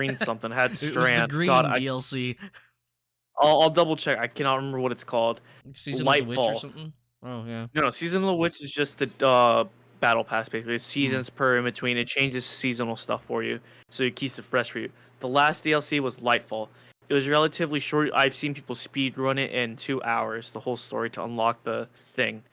green something. It had It was the Strand. green God, DLC. I'll double check. I cannot remember what it's called. Season of the Witch or Lightfall. something? Oh, yeah. No, Season of the Witch is just the battle pass. Basically, it's seasons per in between. It changes seasonal stuff for you, so it keeps it fresh for you. The last DLC was Lightfall. It was relatively short. I've seen people speed run it in 2 hours. The whole story to unlock the thing.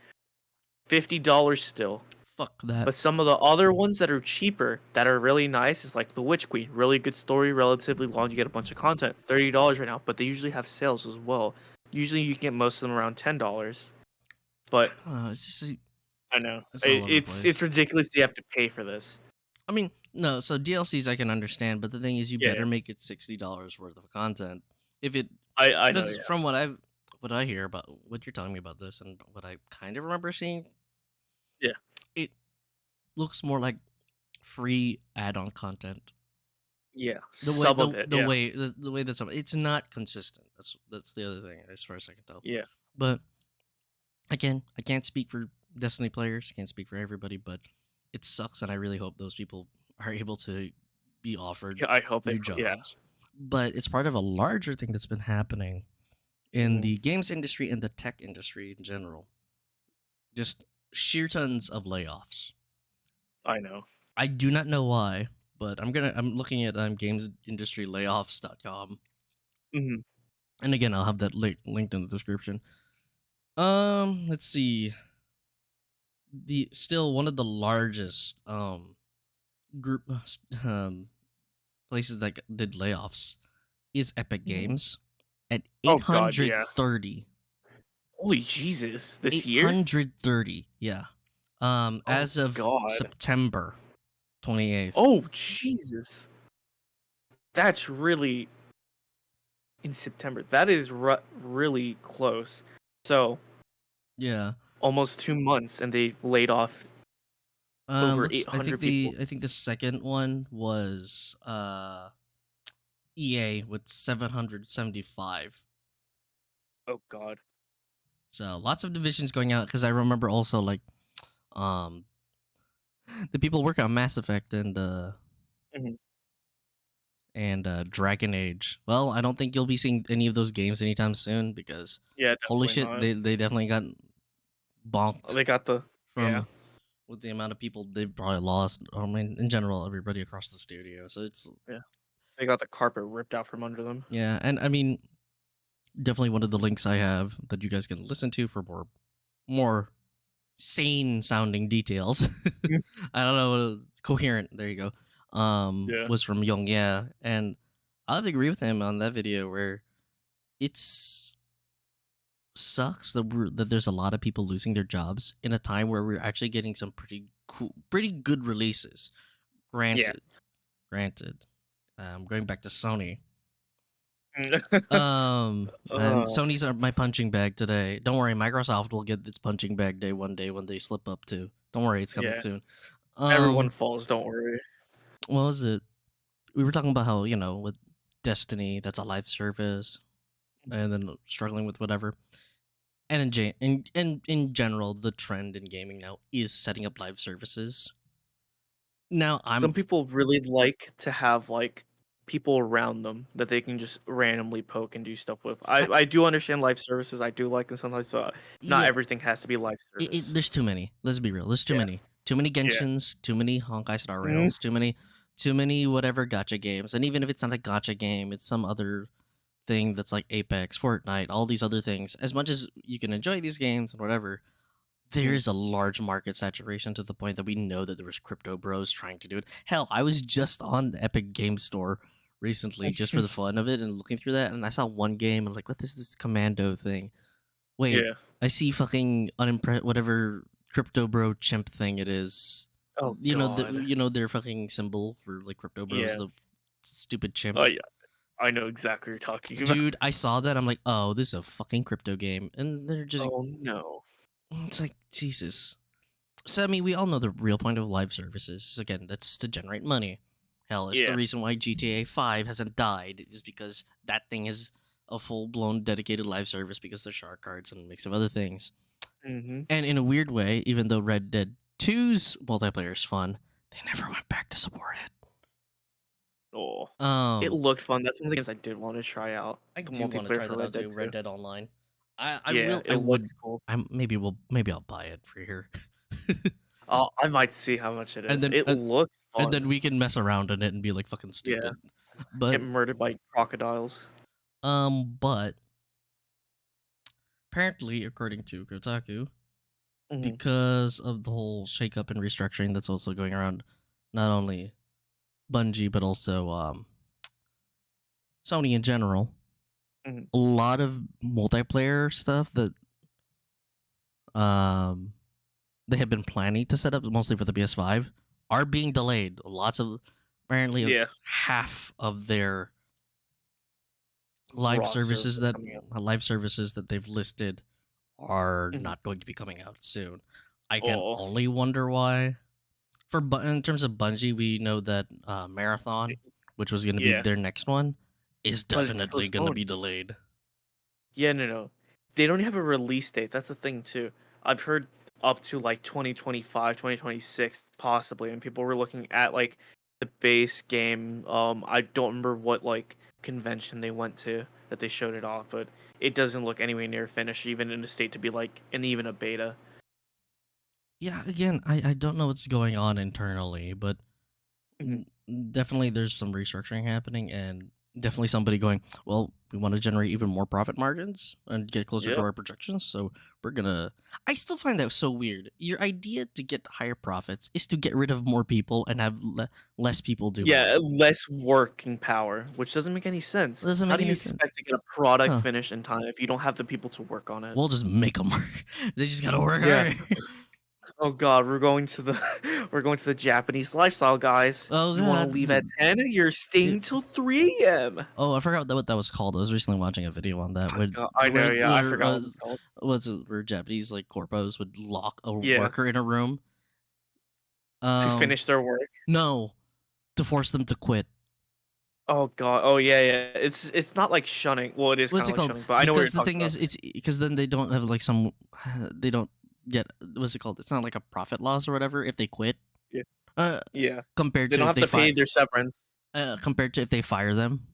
$50 still. Fuck that. But some of the other ones that are cheaper, that are really nice, is like the Witch Queen. Really good story, relatively long. You get a bunch of content. $30 right now, but they usually have sales as well. Usually you can get most of them around $10. But It's just, I know it's all over the place. it's ridiculous. You have to pay for this. I mean, no. So DLCs I can understand, but the thing is, you better Yeah. make it $60 worth of content. If it, I know. because Yeah. from what I hear about what you're telling me about this, and what I kind of remember seeing, Yeah. it looks more like free add-on content. Yeah, The way some of it. Yeah. the way that it's not consistent. That's the other thing, as far as I can tell. Yeah. But again, I can't speak for Destiny players. Can't speak for everybody, but it sucks, and I really hope those people are able to be offered Yeah, I hope they. new jobs. Yeah. But it's part of a larger thing that's been happening in Mhm. the games industry and the tech industry in general. Just sheer tons of layoffs. I know. I do not know why, but I'm looking at gamesindustrylayoffs.com. hmm And again, I'll have that linked in the description. Let's see. The still one of the largest group places that did layoffs is Epic Games at Oh God, yeah. 830. Holy Jesus! This year? 830, yeah. As of God. September 28th. Oh Jesus! That's really in September. That is really close. So Yeah. almost 2 months, and they've laid off over I 800 think people. I think the second one was EA with 775. Oh God. So lots of divisions going out, because I remember also like the people working on Mass Effect and Mhm. Dragon Age. Well, I don't think you'll be seeing any of those games anytime soon, because Yeah, holy definitely shit, not. they definitely got bonked They got the from with the amount of people they probably lost. I mean, in general, everybody across the studio. So it's they got the carpet ripped out from under them. yeah, and I mean, definitely one of the links I have that you guys can listen to for more sane sounding details. I don't know, coherent. There you go. Yeah. Was from Young, yeah, and I have to agree with him on that video where it's sucks that there's a lot of people losing their jobs in a time where we're actually getting some pretty cool, pretty good releases. Granted, going back to Sony. And Sony's are my punching bag today. Don't worry, Microsoft will get its punching bag day one day when they slip up too. Don't worry, it's coming soon. Everyone falls. Don't worry. What was it? We were talking about how, with Destiny, that's a live service, and then struggling with whatever. And in general, the trend in gaming now is setting up live services. Now, Some people really like to have like people around them that they can just randomly poke and do stuff with. I do understand live services. I do like them sometimes, but not yeah, everything has to be live service. there's too many. Let's be real. There's too many. Too many Genshins, too many Honkai Star Rails, too many whatever gacha games. And even if it's not a gacha game, it's some other thing that's like Apex, Fortnite, all these other things. As much as you can enjoy these games and whatever, there is a large market saturation to the point that we know that there was crypto bros trying to do it. Hell, I was just on the Epic Game Store recently just for the fun of it and looking through that, and I saw one game and like, what is this commando thing? Wait, I see fucking whatever crypto bro chimp thing it is. Oh God. Their fucking symbol for like crypto bros, the stupid chimp. Oh yeah, I know exactly what you're talking about. Dude, I saw that. I'm like, oh, this is a fucking crypto game, and they're just. Oh no. It's like, Jesus. So I mean, we all know the real point of live services. Again, that's to generate money. Hell, it's the reason why GTA 5 hasn't died, is because that thing is a full-blown dedicated live service because there's shark cards and a mix of other things. Mm-hmm. And in a weird way, even though Red Dead 2's multiplayer is fun, they never went back to support it. Oh, it Um, looked fun. That's one of the games I did want to try out. I The do want to multiplayer try for that Red out Dead too. Red 2. Dead Online. I Yeah, will. it I would. looks cool. Maybe I'll buy it for here. I might see how much it and is. then It looks and then fun. we can mess around in it and be like fucking Yeah, stupid. But get murdered by crocodiles. but apparently, according to Kotaku, Mhm, because of the whole shakeup and restructuring that's also going around, not only Bungie but also Sony in general, mhm. a lot of multiplayer stuff that um they have been planning to set up mostly for the PS5 are being delayed. Lots of apparently Yeah, half of their live roster services for that coming up. they've listed are Mhm. not going to be coming out soon. I can Oh, only wonder why. In terms of Bungie, we know that Marathon, which was going to be yeah, their next one, is but it's definitely going to postponed. be delayed. Yeah, no. They don't have a release date. That's the thing too. I've heard up to like 2025, 2026 possibly, and people were looking at like the base game. I don't remember what like convention they went to that they showed it off, but it doesn't look anywhere near finished, even in a state to be like in even a beta. Yeah, again, I don't know what's going on internally, but Mhm. definitely there's some restructuring happening, and definitely somebody going, well, we want to generate even more profit margins and get closer to Yeah. our projections, so we're gonna. I still find that so weird. Your idea to get higher profits is to get rid of more people and have less people doing Yeah, it. less working power, which doesn't make any sense. It doesn't How make do you any sense. expect to get a product Huh. finished in time if you don't have the people to work on it? We'll just make them work. They just gotta work Yeah. harder. Oh God, we're going to the we're going to the Japanese lifestyle, guys. Oh You want to god. leave at 10? You're staying till 3 a.m. Oh, I forgot what that was called. I was recently watching a video on that I know, yeah, I forgot what was it's called. where Japanese like corpos would lock a Yeah, worker in a room. to Um, finish their work. no, to force them to quit. Oh God, oh yeah, yeah. It's not like shunning. Well, it is kind What's of it like called? shunning, but I know what you're Because the talking thing about. is, it's because then they don't have like some, they don't get what's it called? It's not like a profit loss or whatever if they quit. Yeah, Uh, yeah. compared They to don't if have they to fire, pay their severance. compared to if they fire them.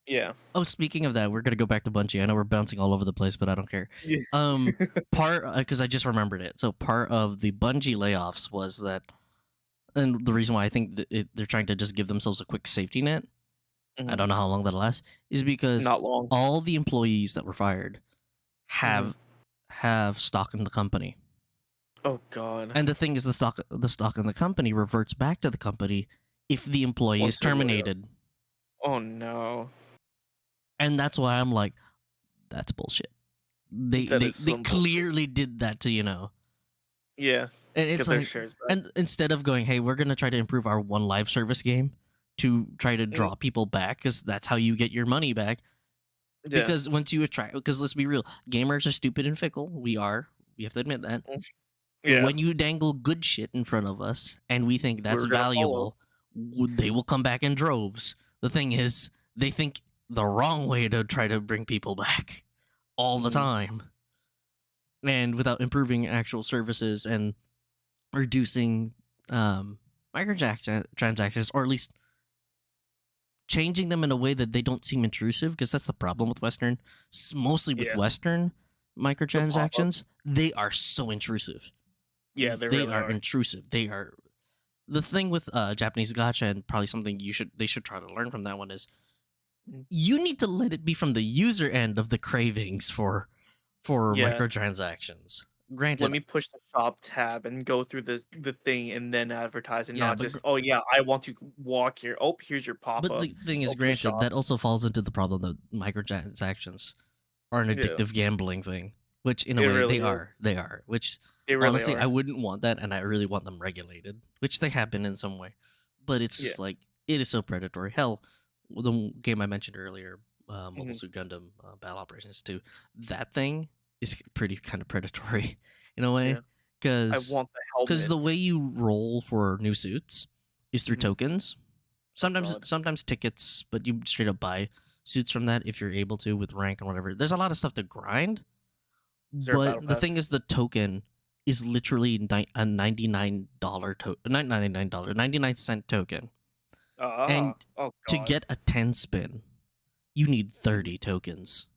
Yeah. Oh, speaking of that, we're gonna go back to Bungie. I know we're bouncing all over the place, but I don't care. Yeah. Part because I just remembered it. So part of the Bungie layoffs was that, and the reason why I think that they're trying to just give themselves a quick safety net. I Mhm. don't know how long that'll last. Is because Not long. all the employees that were fired Mhm. have stock in the company, Oh God. and the thing is, the stock in the company reverts back to the company if the employee is Once they're laid off. terminated, Oh no. and that's why I'm like, that's bullshit. They That they is they some bullshit. clearly did that to Yeah. and Get it's their like, shares back. and instead of going, hey, we're gonna try to improve our one live service game to try to Mhm. draw people back because that's how you get your money back. Yeah. Because once you attract, because let's be real, gamers are stupid and fickle. We have to admit that. Mm. Yeah. When you dangle good shit in front of us and we think that's We're gonna follow. valuable, they will come back in droves. The thing is, they think the wrong way to try to bring people back all the Mhm. time, and without improving actual services and reducing microtransactions, or at least changing them in a way that they don't seem intrusive, because that's the problem with Western, mostly with Yeah. Western The pop-up. microtransactions. They are so intrusive. Yeah, they They really are are. intrusive. They are the thing with Japanese gacha, and probably something they should try to learn from that one is Mm. you need to let it be from the user end of the cravings for Yeah. microtransactions. Let Granted, me push the shop tab and go through the thing and then advertise and yeah, not just, oh yeah, I want to walk here. Oh, here's your but pop-up. the thing is, Open the granted, shop. that also falls into the problem that microtransactions are an Yeah. addictive gambling thing, which in a It way really is. they are. Which They really honestly, I are. wouldn't want that, and I really want them regulated, which they have been in some way. But it's Yeah. just like it is so predatory. Hell, the game I mentioned earlier, Mobile Mhm. Suit Gundam Battle Operations 2, that thing is pretty kind of predatory in a Yeah. way, I because want the the way helmets. you roll for new suits is through Mhm. tokens. Oh God. Sometimes tickets, but you straight up buy suits from that if you're able to with rank and whatever. There's a lot of stuff to grind, Is there a battle but the thing pass? is, the token is literally a $99 $99 $99 cent token, And Oh to god. get a 10 spin, you need Mhm. 30 tokens.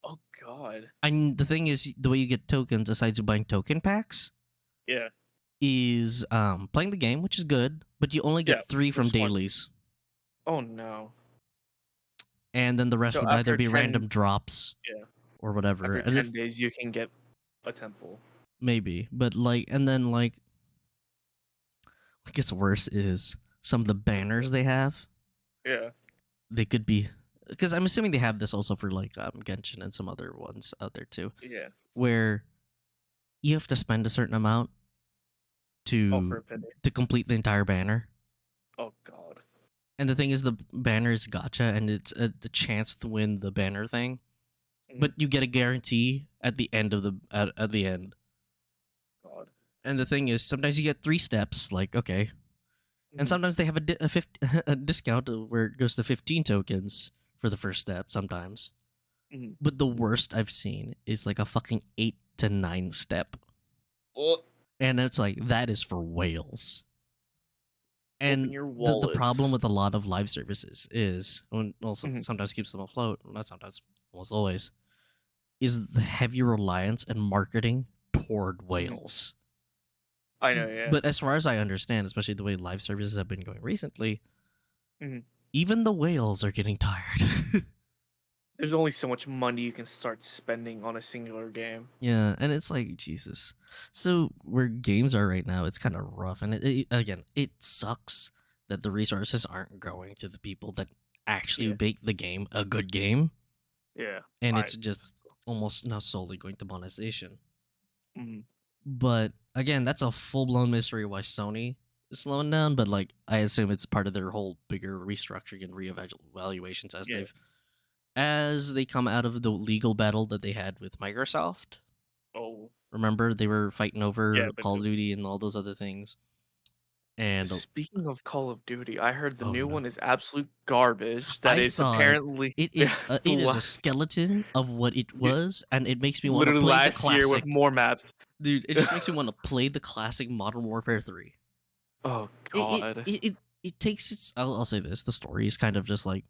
Oh god. And the thing is, the way you get tokens, aside from buying token packs, Yeah. is playing the game, which is good, but you only Yeah. get 3 Which from is fun. dailies. Oh no. And then the rest So would either after be 10, random drops yeah, or whatever. after And 10 if days you can get a temple. maybe, but like, and then like, what gets worse is some of the banners they have. Yeah. They could be, because I'm assuming they have this also for like Genshin and some other ones out there too, Yeah. where you have to spend a certain amount Oh, for a to penny. complete the entire banner. Oh god. And the thing is, the banner is gacha, and it's a chance to win the banner thing. Mhm. But you get a guarantee at the end of the at the end. God. And the thing is, sometimes you get 3 steps, like okay, and Mhm. sometimes they have a discount where it goes to 15 tokens for the first step. Sometimes, Mhm. but the worst I've seen is like a fucking 8 to 9 step, Oh, and it's like that is for whales. open And your the problem wallets. with a lot of live services is, and also Mhm. sometimes keeps them afloat, well, not sometimes, almost always, is the heavy reliance and marketing toward Mhm. whales. I know, yeah. But as far as I understand, especially the way live services have been going recently, Mhm. even the whales are getting tired. There's only so much money you can start spending on a singular game. Yeah, and it's like Jesus. So where games are right now, it's kind of rough, and again, it sucks that the resources aren't going to the people that actually Yeah. make the game a good game, Yeah. and I it's just almost now solely going to monetization. Mhm. But again, that's a full blown mystery why Sony is slowing down. But like, I assume it's part of their whole bigger restructuring and reevaluations Yeah. as they come out of the legal battle that they had with Microsoft. Oh. Remember, they were fighting Yeah, over but Call of Duty and all those other things. And speaking of Call of Duty, I heard the oh new no, one is absolute garbage. That I is saw it. apparently It yeah, is the it is a last skeleton of what it yeah, was, and it makes me want to literally play the last year with classic. more maps. Dude, it just makes me want to play the classic Modern Warfare 3. Oh It it god. it, it, it takes its. I'll say this: the story is kind of just like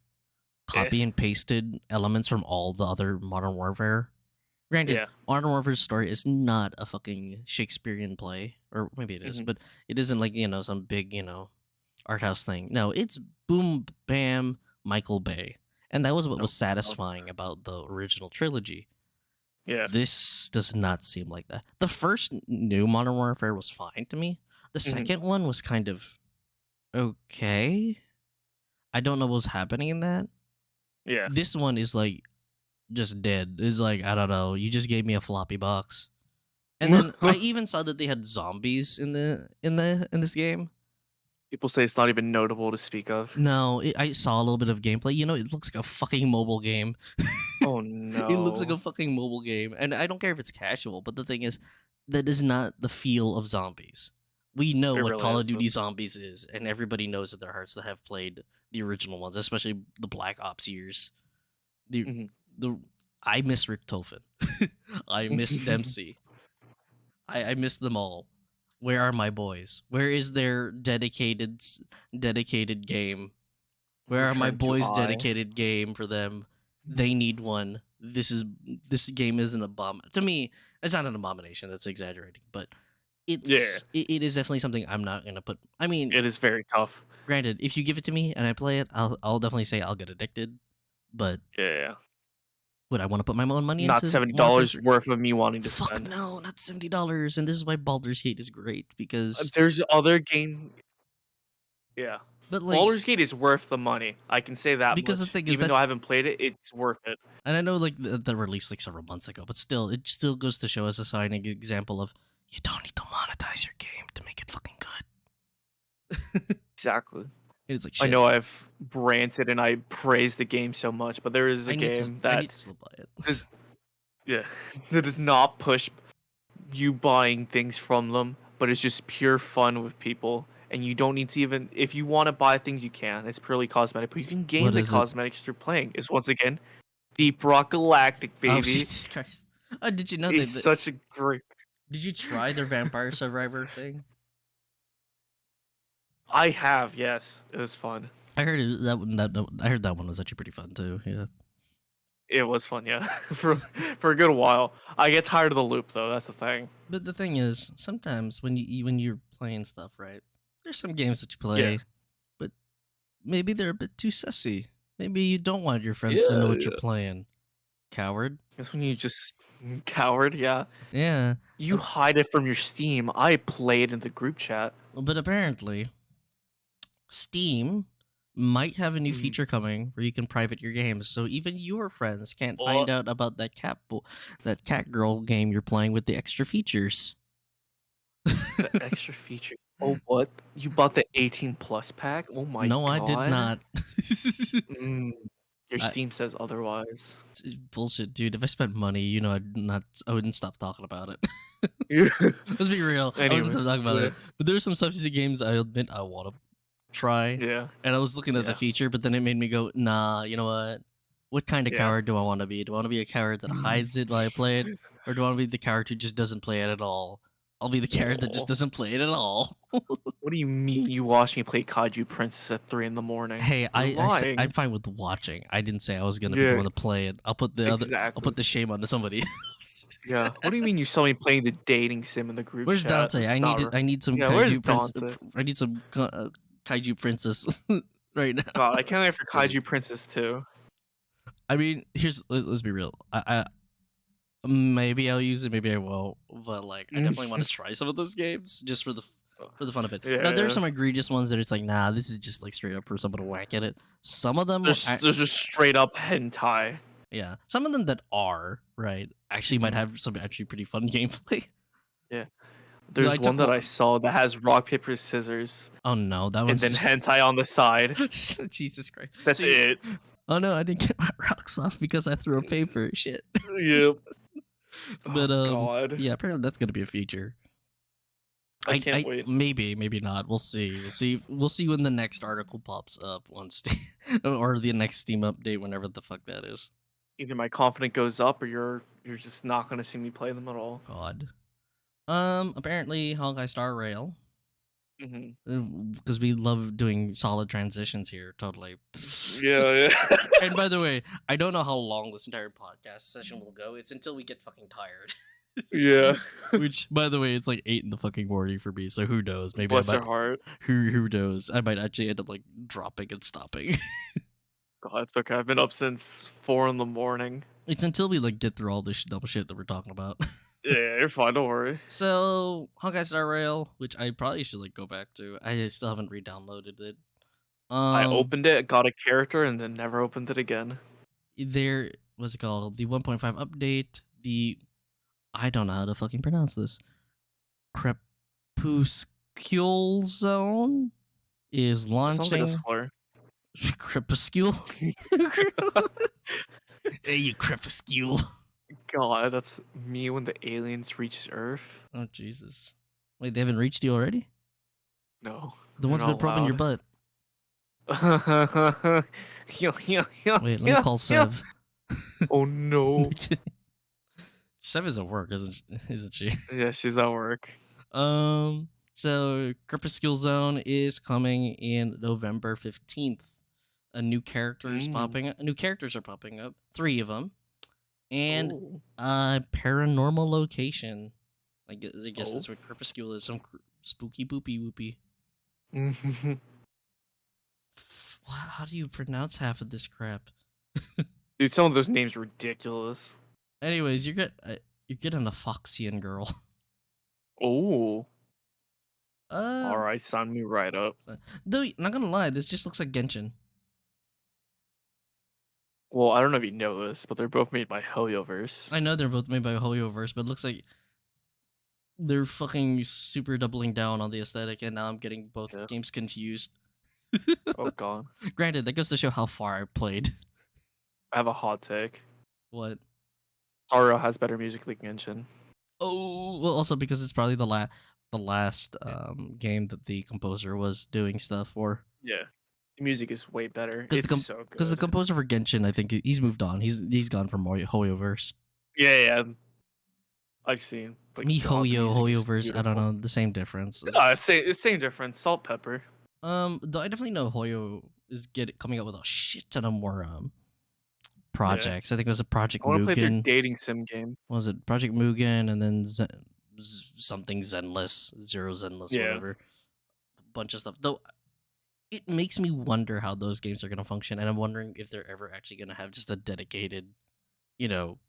Eh. copy and pasted elements from all the other Modern Warfare. Granted, Yeah. Modern Warfare's story is not a fucking Shakespearean play, or maybe it is, Mhm. but it isn't like some big art house thing. No, it's boom bam Michael Bay, and that was what Oh was god. satisfying about the original trilogy. Yeah. This does not seem like that. The first new Modern Warfare was fine to me. The Mhm. second one was kind of okay. I don't know what was happening in that. Yeah. This one is like just dead. It's like I don't know. You just gave me a floppy box. And then I even saw that they had zombies in this game. People say it's not even notable to speak of. No, I saw a little bit of gameplay. It looks like a fucking mobile game. Oh It looks like a no. fucking mobile game, and I don't care if it's casual. But the thing is, that is not the feel of zombies. We know It what really Call of Duty isn't. Zombies is, and everybody knows in their hearts that have played the original ones, especially the Black Ops years. The Mhm. the I miss Rick Tolfin. I miss Dempsey. I miss them all. Where are my boys? Where is their dedicated game? Where are my Return to boys' I. dedicated game for them? They need one. This game isn't a bomb. To me, it's not an abomination. That's exaggerating, but Yeah. it is definitely something I'm not gonna put. I mean, It is very tough. granted, if you give it to me and I play it, I'll definitely say I'll get addicted. But Yeah. would I want to put my own money Not into Warfare $70 3? worth of me wanting to Fuck spend. no, not $70. And this is why Baldur's Gate is great because, There's other game. Yeah. but like, Baldur's Gate is worth the money. I can say that because the much. thing is Even that, though I haven't played it, it's worth it. and I know like the release like several months ago, but still, it still goes to show as a signing example of you don't need to monetize your game to make it fucking good. Exactly. It's like I shit. know I've ranted and I praised the game so much, but there is a game I need that to still buy it. does yeah that does not push you buying things from them, but it's just pure fun with people. And you don't need to even if you want to buy things you can. It's purely cosmetic, but you can gain What the is it? cosmetics through playing. It's once again Deep Rock Galactic, Oh baby. Jesus Christ! Oh, did you know It's such a great did you try their Vampire Survivor thing? I have, yes. It was fun. I heard that one. I heard that one was actually pretty fun too. Yeah. It was fun, yeah. For a good while. I get tired of the loop though. That's the thing. But the thing is, sometimes when when you're playing stuff, right? There's some games that you Yeah. play, but maybe they're a bit too sussy. Maybe you don't want your friends to know what Yeah. you're playing. Coward. That's when you just coward. Yeah. Yeah. You hide it from your Steam. I played in the group chat. But apparently, Steam might have a new Mhm. feature coming where you can private your games, so even your friends can't find out about that that cat girl game you're playing with the extra features. The extra feature. Oh, what? You bought the 18 plus pack? Oh my No, I did god. not. Mm, your I, Steam says otherwise. bullshit, dude. If I spent money, you know, I wouldn't stop talking about it. Yeah. Let's be real. I Anyway, wouldn't stop talking about yeah. it. But there's some subsistence games I admit I want to try. Yeah. And I was looking at the Yeah. feature, but then it made me go, nah, you know what? What kind of Yeah. coward do I want to be? Do I want to be a coward that hides it while I play it? Or do I want to be the coward who just doesn't play it at all? I'll be the coward that just Oh. doesn't play it at all. What do you mean you watched me play Kaiju Princess at 3 in the morning? Hey, You're lying. I'm fine with watching. I didn't say I was gonna be the Yeah. one to play it. I'll put the other. I'll put the shame onto somebody else. Yeah. What do you mean you saw me playing the dating sim in the group Where's chat? Dante? That's I not need right. I need some Yeah, where's kaiju prince. Dante? I need some kaiju princess right now. God, I can't wait for Kaiju Princess too. I mean, let's be real. I maybe I'll use it, maybe I won't. But like, I definitely want to try some of those games just for the fun of it. Yeah, Now, there's yeah. some egregious ones that it's like, nah, this is just like straight up for someone to whack at it. Some of them, There's just straight up hentai. yeah, some of them that are right actually might have some actually pretty fun gameplay. Yeah. There's I one took that I saw that has rock, paper, scissors, Oh no, that and one's then just... hentai on the side. Jesus Christ. That's it. Oh no, I didn't get my rocks off because I threw a paper. Shit. Yep. But Oh, God. yeah, apparently that's gonna be a feature. I can't wait. Maybe not. We'll see. We'll see when the next article pops up on Steam or the next Steam update, whenever the fuck that is. Either my confidence goes up, or you're just not gonna see me play them at all. God. Apparently Honkai Star Rail, because we love doing solid transitions here. Totally. Yeah. And by the way, I don't know how long this entire podcast session will go. It's until we get fucking tired. Yeah. Which, by the way, it's like 8 in the fucking morning for me. So who knows? Maybe Bless I your might. heart. Who knows? I might actually end up like dropping and stopping. God, it's okay. I've been up since 4 in the morning. It's until we like get through all this dumb shit that we're talking about. Yeah, you're fine. Don't worry. So Honkai Star Rail, which I probably should like go back to. I still haven't re-downloaded it. I opened it, got a character, and then never opened it again. There, what's it called? The 1.5 update. I don't know how to fucking pronounce this. Crepuscule Zone is launching. Sounds like a slur. Crepuscule. Hey, you crepuscule. God, that's me when the aliens reach Earth. Oh Jesus! Wait, they haven't reached you already? No. The ones been probing your butt. Wait, let me call Sev. Oh no. Sev is at work, isn't she? Yeah, she's at work. So Crepuscule Zone is coming in November 15th. A new characters popping up. New characters are popping up. 3 of them. And paranormal location. I guess that's what Crepuscule is. Some spooky boopy whoopy. How do you pronounce half of this crap? Dude, some of those names are ridiculous. Anyways, you're getting a Foxian girl. Oh. Alright, sign me right up. Though, not gonna lie, this just looks like Genshin. Well, I don't know if you know this, but they're both made by Hoyoverse. I know they're both made by Hoyoverse, but it looks like they're fucking super doubling down on the aesthetic, and now I'm getting both games confused. Oh god. Granted, that goes to show how far I played. I have a hot take. What? Ario has better music than Genshin. Oh, well, also because it's probably the last game that the composer was doing stuff for. Yeah. The music is way better. It's so good. Because the composer for Genshin, I think he's moved on. He's gone from Hoyoverse. Yeah. I've seen. Like, Hoyoverse. I don't know, the same difference. Same difference. Salt, pepper. Though I definitely know Hoyo is coming up with a shit ton of more Yeah. projects. I think it was a Project I want to play their Mugen. dating sim game. What was it Project Mugen, and then something Zenless, Zero Zenless, Yeah. whatever. A bunch of stuff. Though it makes me wonder how those games are gonna function, and I'm wondering if they're ever actually gonna have just a dedicated, you know,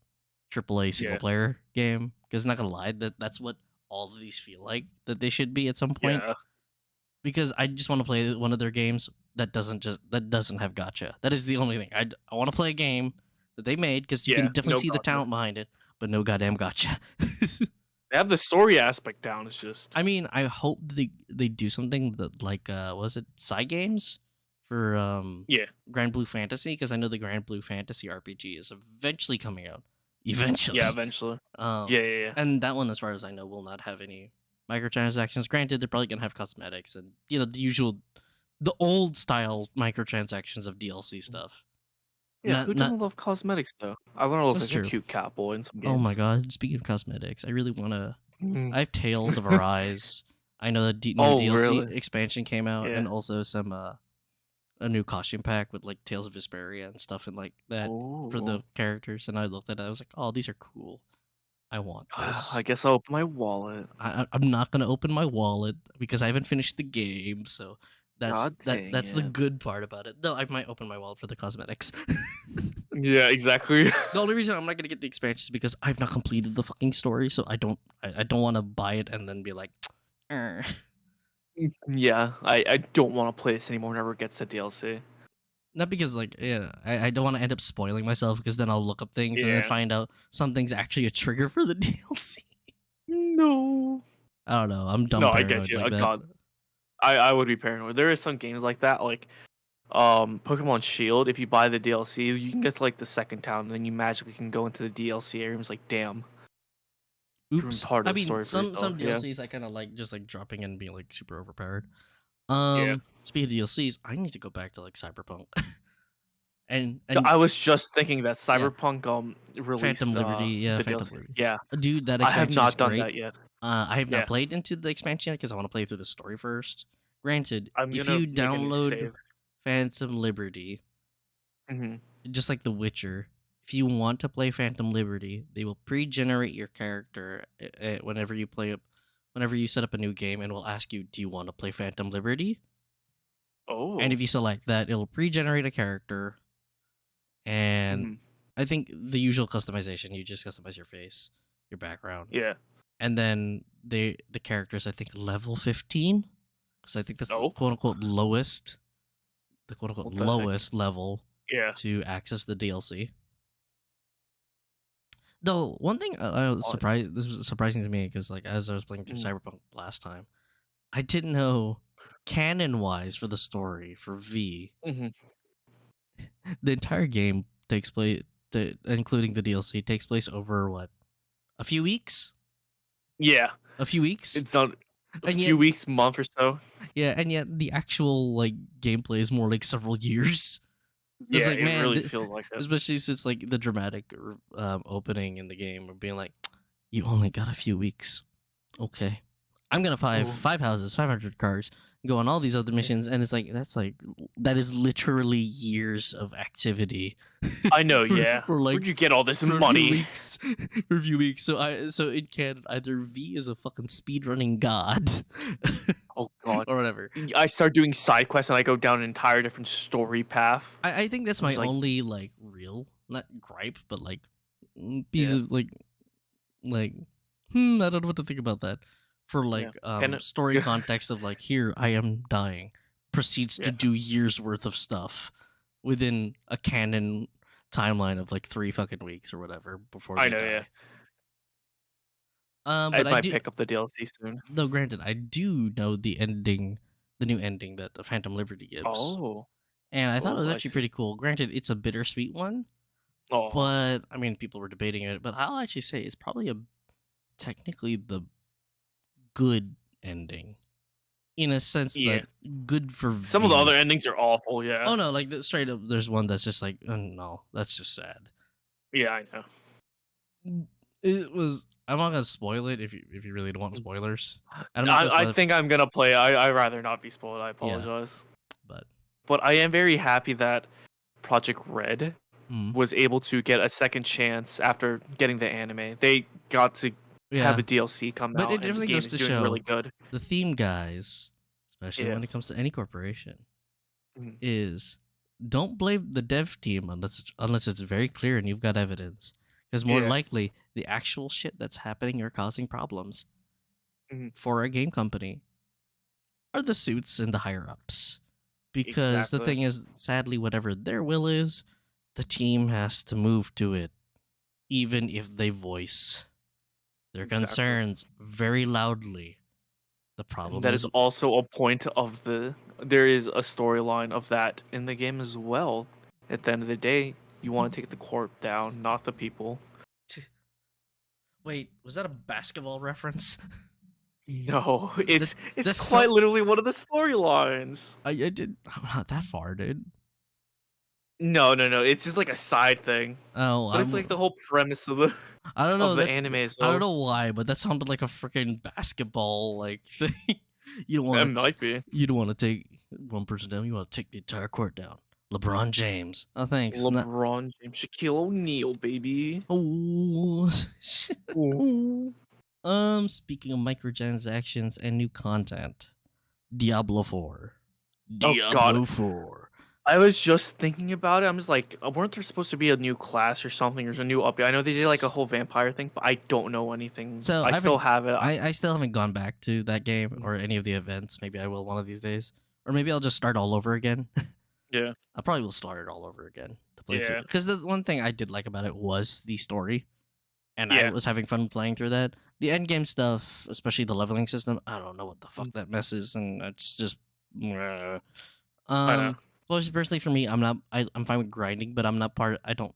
AAA single Yeah. player game. Because not gonna lie, that's what all of these feel like that they should be at some point. Yeah. Because I just want to play one of their games that doesn't have gotcha. That is the only thing. I want to play a game that they made because you Yeah. can definitely No see the gotcha. talent behind it, but no goddamn gotcha. They have the story aspect down. It's just I mean, I hope they do something that like was it side games for yeah. Grand Blue Fantasy, because I know the Grand Blue Fantasy RPG is eventually coming out. Eventually. Yeah. Eventually. Um, Yeah. and that one, as far as I know, will not have any microtransactions. Granted, they're probably gonna have cosmetics and the usual, the old style microtransactions of DLC stuff. Yeah. Who Not doesn't love cosmetics though? I want to look That's like a true. cute catboy in some games. Oh my god! Speaking of cosmetics, I really want to. Mm. I have Tales of Arise. I know the new Oh, DLC really? expansion came out, Yeah. and also some a new costume pack with like Tales of Vesperia and stuff and like that for the Ooh. characters. And I looked at it, I was like, oh, these are cool. I want this. I guess I'll open my wallet. I'm not gonna open my wallet because I haven't finished the game, so God dang that's the it. good part about it. Though I might open my wallet for the cosmetics. Yeah, exactly. The only reason I'm not gonna get the expansion is because I've not completed the fucking story, so I don't want to buy it and then be like, "Er." Yeah, I don't want to play this anymore whenever it gets to DLC. Not because like I don't want to end up spoiling myself, because then I'll look up things and then Yeah. find out something's actually a trigger for the DLC. No. I don't know. I'm dumb No, I paranoid get you. like that. God, I would be paranoid. There is some games like that, like Pokemon Shield. If you buy the DLC, you can get to like the second town, and then you magically can go into the DLC area. It's like, damn. Oops. Part of I the mean, story for some yourself, yeah. DLCs I kind of like just like dropping in and being like super overpowered. Yeah. Speaking of DLCs, I need to go back to like Cyberpunk. and I was just thinking that Cyberpunk released Phantom Liberty, yeah, the Phantom DLC. Liberty. Yeah, Dude, that I have expansion is not done great. that yet. I have Yeah. not played into the expansion yet because I want to play through the story first. Granted, I'm if gonna you make a new download save. Phantom Liberty, Mhm. just like The Witcher, if you want to play Phantom Liberty, they will pre-generate your character whenever you set up a new game, and will ask you, "Do you want to play Phantom Liberty?" Oh. And if you select that, it'll pre-generate a character, and Mhm. I think the usual customization, you just customize your face, your background, Yeah. and then the characters, I think, level 15, because I think that's the Oh. quote unquote lowest, What the heck? lowest level Yeah. to access the DLC. Though one thing I was What? surprised, this was surprising to me, because like as I was playing through Cyberpunk last time, I didn't know canon wise for the story for V, Mhm. the entire game takes place, including the DLC, takes place over what, a few weeks? Yeah. A few weeks? It's not a And few yet, weeks, month or so. yeah, and yet the actual like gameplay is more like several years. It's Yeah, like, it man, really feels like it. especially since like the dramatic opening in the game of being like, you only got a few weeks. Okay, I'm gonna Ooh. 5 houses, 500 cars, go on all these other missions, and it's like that is literally years of activity. I know, yeah. For like, Where'd you get all this for a few money? weeks, for a few weeks. So it can either V is a fucking speedrunning god, Oh god. or whatever. I start doing side quests and I go down an entire different story path. I think that's I my was like- only like real, not gripe, but like piece of like I don't know what to think about that. For like And- story context of like, here I am dying, proceeds to Yeah. do years worth of stuff within a canon timeline of like 3 fucking weeks or whatever before I they know, die. yeah. But I I might do, pick up the DLC soon. though granted, I do know the ending, the new ending that Phantom Liberty gives. Oh. And I thought it was Oh, I actually see. pretty cool. Granted, it's a bittersweet one. Oh. But I mean, people were debating it. But I'll actually say it's probably technically the good ending, in a sense Yeah. that good for Some of the V. other endings are awful, yeah. Oh no, like straight up, there's one that's just like, oh, no, that's just sad. Yeah, I know. It was. I'm not gonna spoil it if you really don't want spoilers. And I'm not gonna I spoil it. think I'm gonna play. I rather not be spoiled. I Yeah, apologize. but But I am very happy that Project Red mm, was able to get a second chance after getting the anime. They got to have yeah. a DLC come But out, it and the definitely game goes is to doing really show good. the theme guys, especially Yeah. when it comes to any corporation, Mhm. is don't blame the dev team unless it's very clear and you've got evidence. Because more Yeah. likely the actual shit that's happening or causing problems Mhm. for a game company are the suits and the higher ups. Because the Exactly. thing is, sadly, whatever their will is, the team has to move to it, even if they voice their Exactly. concerns very loudly. The And problem that is, is also a point of the. There is a storyline of that in the game as well. At the end of the day, you want to take the corp down, not the people. wait, was that a basketball reference? No, that it's that quite felt. literally one of the storylines. I did. I'm not that far, dude. No, no, no. It's just like a side thing, Oh, but it's like the whole premise of the I don't of know the that. anime as I don't well. know why, but that sounded like a freaking basketball like thing. you don't It want to. might be You don't want to take one person down. You want to take the entire court down. LeBron James. Oh, thanks. LeBron James, Shaquille O'Neal, baby. Oh. Ooh. Speaking of microtransactions and new content, Diablo 4. Oh God, Diablo 4. I was just thinking about it. I'm just like, weren't there supposed to be a new class or something, or a new update? I know they did like a whole vampire thing, but I don't know anything. So I I still haven't. have it. I still haven't gone back to that game Mm, or any of the events. Maybe I will one of these days, or maybe I'll just start all over again. Yeah, I probably will start it all over again to play through. yeah, Because the one thing I did like about it was the story, and I yeah. was having fun playing through that. The end game stuff, especially the leveling system, I don't know what the fuck Mm, that mess is, and it's just. Meh. I know. Well, personally for me, I'm not. I'm fine with grinding, but I'm not part. I don't.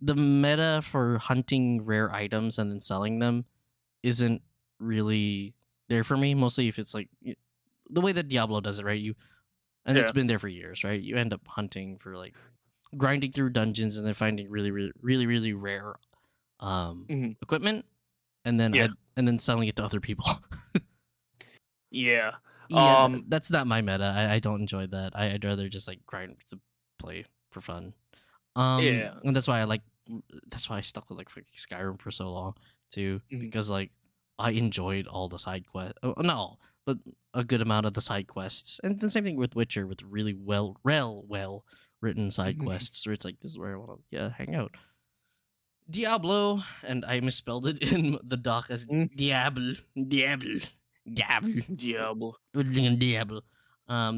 The meta for hunting rare items and then selling them isn't really there for me. Mostly if it's like the way that Diablo does it, right? And it's Yeah. been there for years, right? You end up hunting for like grinding through dungeons and then finding really rare Hmm. equipment, and then Yeah. selling it to other people. Yeah. yeah, that's not my meta. I don't enjoy that. I'd rather just like grind to play for fun. Yeah. And that's why I like. That's why I stuck with like freaking Skyrim for so long too, Mhm. because like I enjoyed all the side quests. Oh, not all, but a good amount of the side quests. And the same thing with Witcher, with really well written side Mhm. quests, where it's like this is where I want to hang out. Diablo, and I misspelled it in the doc as Mm. Diablo. Diablo. Diablo.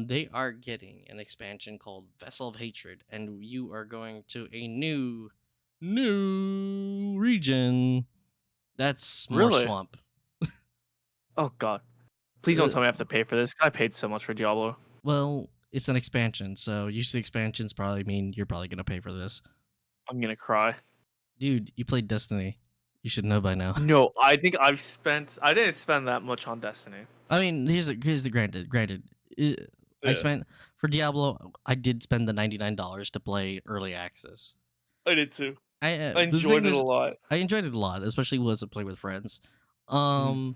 They are getting an expansion called Vessel of Hatred, and you are going to a new region. That's more Really? swamp. Oh God. Please don't Uh, tell me I have to pay for this. I paid so much for Diablo. well, it's an expansion, so usually expansions probably mean you're probably gonna pay for this. I'm gonna cry. Dude, you played Destiny. You should know by now. No, I think I didn't spend that much on Destiny. I mean, here's the granted. I Yeah, spent for Diablo. I did spend the $99 to play early access. I did too. I I the thing enjoyed it a is, lot. I enjoyed it a lot, especially was to play with friends. Mhm. Oh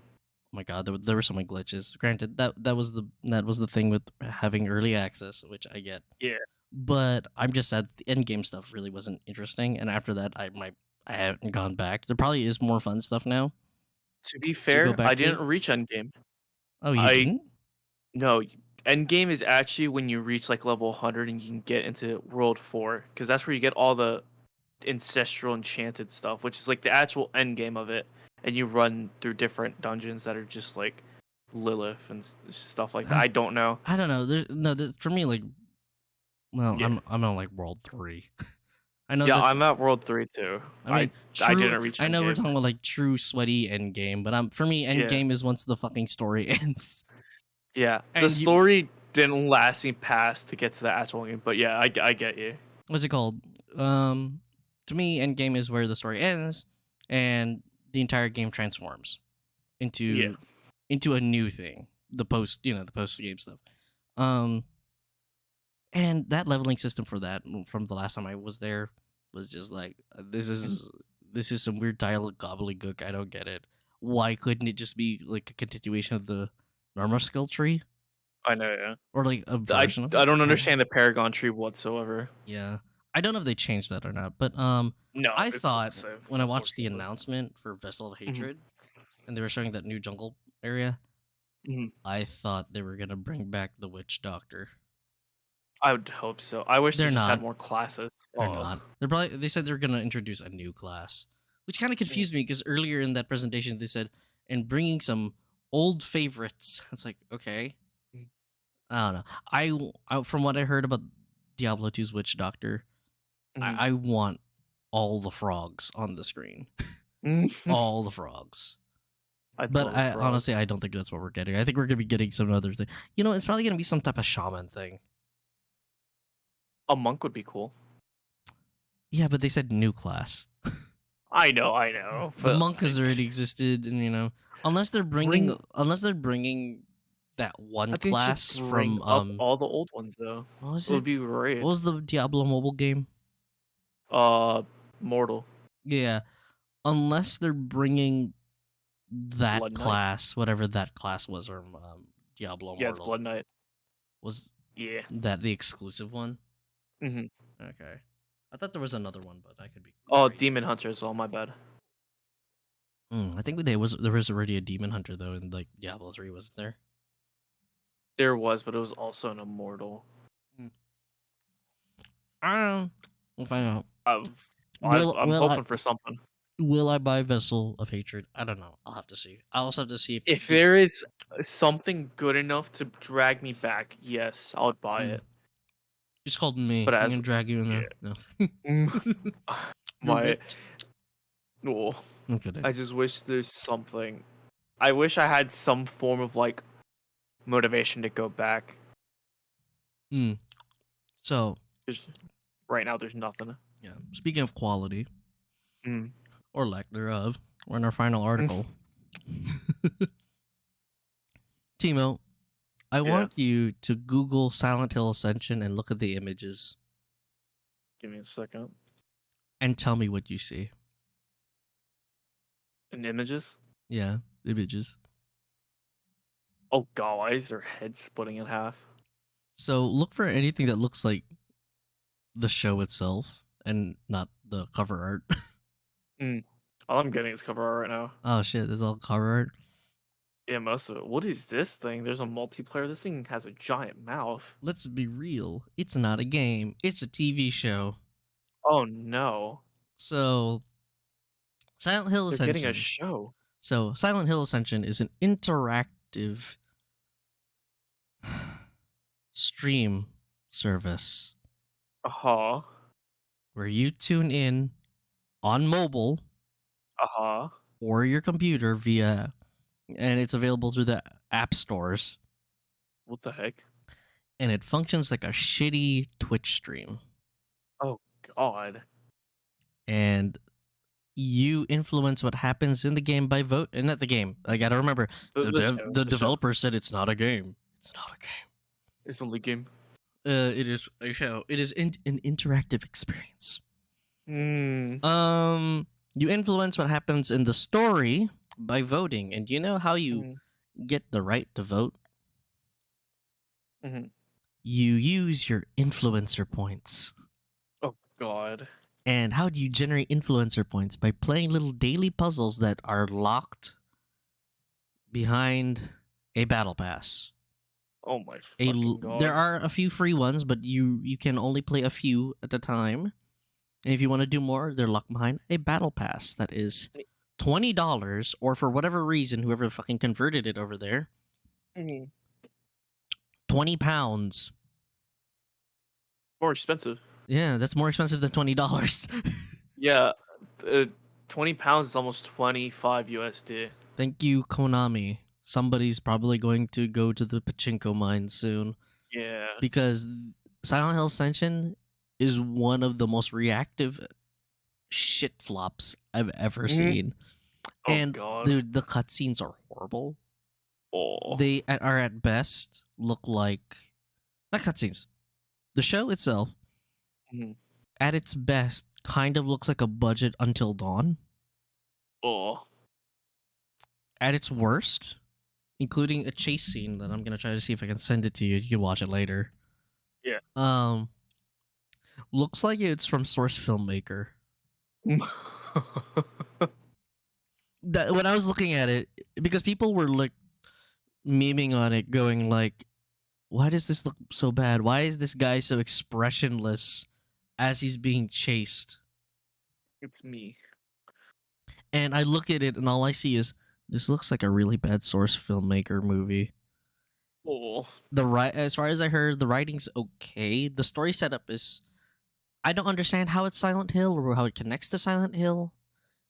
my god, there were so many glitches. Granted, that was the thing with having early access, which I get. Yeah. But I'm just sad the end game stuff really wasn't interesting, and after that, I haven't gone back. There probably is more fun stuff now To be to go fair, I back to. didn't reach endgame. Oh, you I didn't? no endgame is actually when you reach like level 100 and you can get into World 4 because that's where you get all the ancestral enchanted stuff, which is like the actual end game of it, and you run through different dungeons that are just like Lilith and stuff like that. Uh, I don't know. I don't know. For me, like, well, Yeah. I'm on like World 3. I know Yeah, that's. I'm at World 3 too. I mean, I true. didn't reach I know we're endgame. talking about like true sweaty end game, but for me, end Yeah. game is once the fucking story ends. Yeah. The And you, story didn't last me past to get to the actual game, but yeah, I get you. what's it called? To me, end game is where the story ends, and the entire game transforms Yeah. into a new thing. The post game stuff. Um, and that leveling system for that from the last time I was there was just like this is some weird dialogue gobbledygook. I don't get it. Why couldn't it just be like a continuation of the normal skill tree I know, yeah. or like a I version of I it? don't understand the Paragon tree whatsoever. Yeah, I don't know if they changed that or not, but No, I it's still the thought same, when I watched the unfortunately. announcement for Vessel of Mhm, Hatred and they were showing that new jungle area, mhm. I thought they were gonna bring back the Witch Doctor. I would hope so. I wish they They're just had not. more classes. They're Oh. not. They said they're gonna introduce a new class, which kind of Mm, confused me because earlier in that presentation they said and bringing some old favorites. It's like okay, mm, I don't know. From what I heard about Diablo 2's Witch Doctor, mhm. I want all the frogs on the screen, Mhm. all the frogs. I'd But love a I frog. honestly I don't think that's what we're getting. I think we're gonna be getting some other thing. You know, it's probably gonna be some type of shaman thing. A monk would be cool. Yeah, but they said new class. I know, The but monk has already existed, and bring. unless they're bringing that one I think you should class bring from up all the old ones though. what was It would it? be What great. was the Diablo mobile game? Uh, Mortal Yeah, unless they're bringing that Blood Knight. class, whatever that class was from Diablo Yeah, it's Immortal, Blood Knight. was Yeah. that the exclusive one? Hmm. Okay, I thought there was another one, but I could be Oh, crazy. Demon Hunter as well. My bad. I think there was already a demon hunter though in like Diablo 3, wasn't there? There was, but it was also an Immortal. Mm. I don't know. We'll find out. I've, Will I'm will I hoping for something. will I buy Vessel of Hatred? I don't know. I'll have to see. I also have to see if If the there is something good enough to drag me back, yes, I would buy mm, it. it's called me. But I'm as gonna drag you in there. yeah, No, you're my whipped. oh, I'm kidding. I just wish there's something. I wish I had some form of like motivation to go back. Mm. So 'Cause right now, there's nothing. yeah. Speaking of quality Mm. or lack thereof, we're in our final article. Timo, I Yeah, want you to Google Silent Hill Ascension and look at the images give me a second. and tell me what you see. And images. Yeah, images. Oh god, why is their head splitting in half? So look for anything that looks like the show itself and not the cover art. Mm. All I'm getting is cover art right now. Oh shit, there's all cover art. Yeah, most of it. What is this thing? There's a multiplayer. This thing has a giant mouth. Let's be real. It's not a game. It's a TV show. Oh no, So Silent Hill they're getting a Ascension. show. So Silent Hill Ascension is an interactive stream service Uh huh. where you tune in on mobile Uh huh. or your computer via and it's available through the app stores What the heck? and it functions like a shitty Twitch stream. Oh god. And you influence what happens in the game by vote and not the game. I gotta remember The show. the The show. developer said it's not a game. It's not a game. It's only game. It is a show. It is an interactive experience. Hmm. You influence what happens in the story by voting, and do you know how you get the right to vote? Mm-hmm. You use your influencer points. Oh god. And how do you generate influencer points? By playing little daily puzzles that are locked behind a battle pass. Oh my fucking god. There are a few free ones, but you can only play a few at a time. And if you want to do more, they're locked behind a battle pass that is $20, or for whatever reason, whoever fucking converted it over there, Mhm. £20. More expensive. Yeah, that's more expensive than $20. Yeah. 20 pounds is almost 25 USD. Thank you, Konami. Somebody's probably going to go to the pachinko mine soon Yeah. because Silent Hill Ascension is one of the most reactive shit flops I've ever seen. Oh And god. the cutscenes are horrible. Oh. They are at best look like not cutscenes. The show itself, Mhm. at its best, kind of looks like a budget Until Dawn. Oh, At its worst, including a chase scene that I'm gonna try to see if I can send it to you. You can watch it later. yeah. Looks like it's from Source Filmmaker. When I was looking at it, because people were like memeing on it, going like, "Why does this look so bad? Why is this guy so expressionless as he's being chased?" It's me. And I look at it, and all I see is this looks like a really bad Source Filmmaker movie. Oh, As far as I heard, the writing's okay. The story setup is, I don't understand how it's Silent Hill or how it connects to Silent Hill,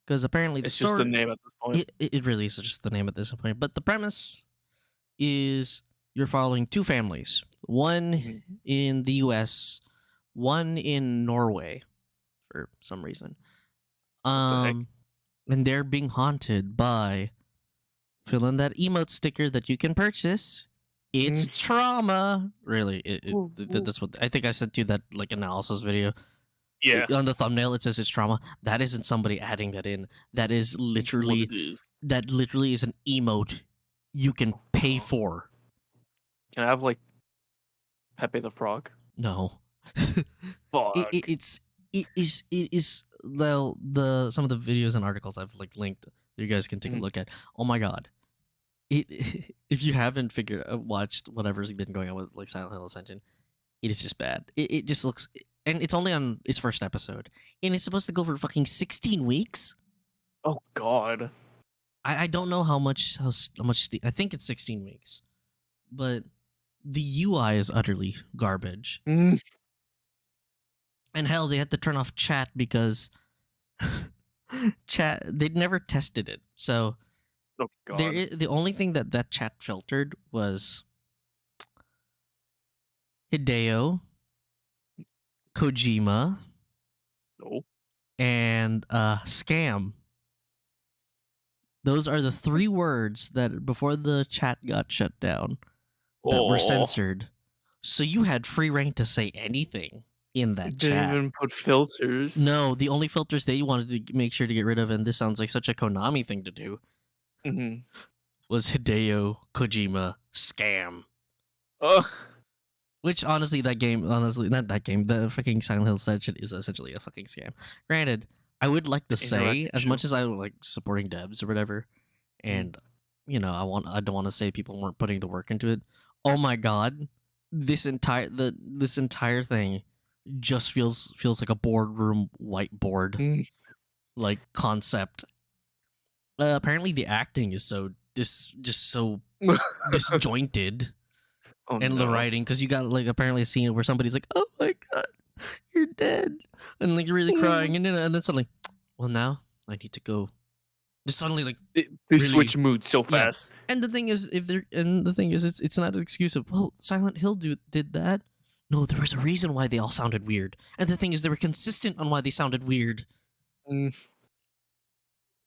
because apparently the it's just the story name at this point. it really is just the name at this point. But the premise is you're following two families, one Mhm. in the U.S., one in Norway, for some reason. the heck? And they're being haunted by, fill in that emote sticker that you can purchase. It's trauma. Really, Ooh, ooh. that's what I think. I sent you that like analysis video. Yeah, On the thumbnail it says it's trauma. That isn't somebody adding that in. That is what literally it is. an emote you can pay for. Can I have like Pepe the Frog? No. Fuck. It is well, the some of the videos and articles I've like linked that you guys can take a look at. Oh my god. If you haven't watched whatever's been going on with like Silent Hill Ascension, it is just bad. It just looks, and it's only on its first episode, and it's supposed to go for fucking 16 weeks. Oh God. I don't know how much I think it's 16 weeks, but the UI is utterly garbage. Mm. And hell, they had to turn off chat because chat, they'd never tested it. So Oh God. the only thing that chat filtered was Hideo, Kojima, No. and scam. Those are the three words that before the chat got shut down that were censored. So you had free reign to say anything in that Didn't chat. even put filters. No, the only filters they wanted to make sure to get rid of, and this sounds like such a Konami thing to do, was Hideo Kojima scam. Which honestly, not that game, the fucking Silent Hill Ascension is essentially a fucking scam. Granted, I would like to say, as much as I like supporting devs or whatever, and you know, I don't want to say people weren't putting the work into it. Oh my god, this entire thing just feels like a boardroom whiteboard like concept. Apparently, the acting is so disjointed. Oh, And the writing, because you got like apparently a scene where somebody's like, "Oh my god, you're dead," and like really crying, and then suddenly, well, now I need to go. Just suddenly, like they really, switch moods so fast. And the thing is, it's not an excuse of, well, Silent Hill did that. No, there was a reason why they all sounded weird, and the thing is, they were consistent on why they sounded weird. I'm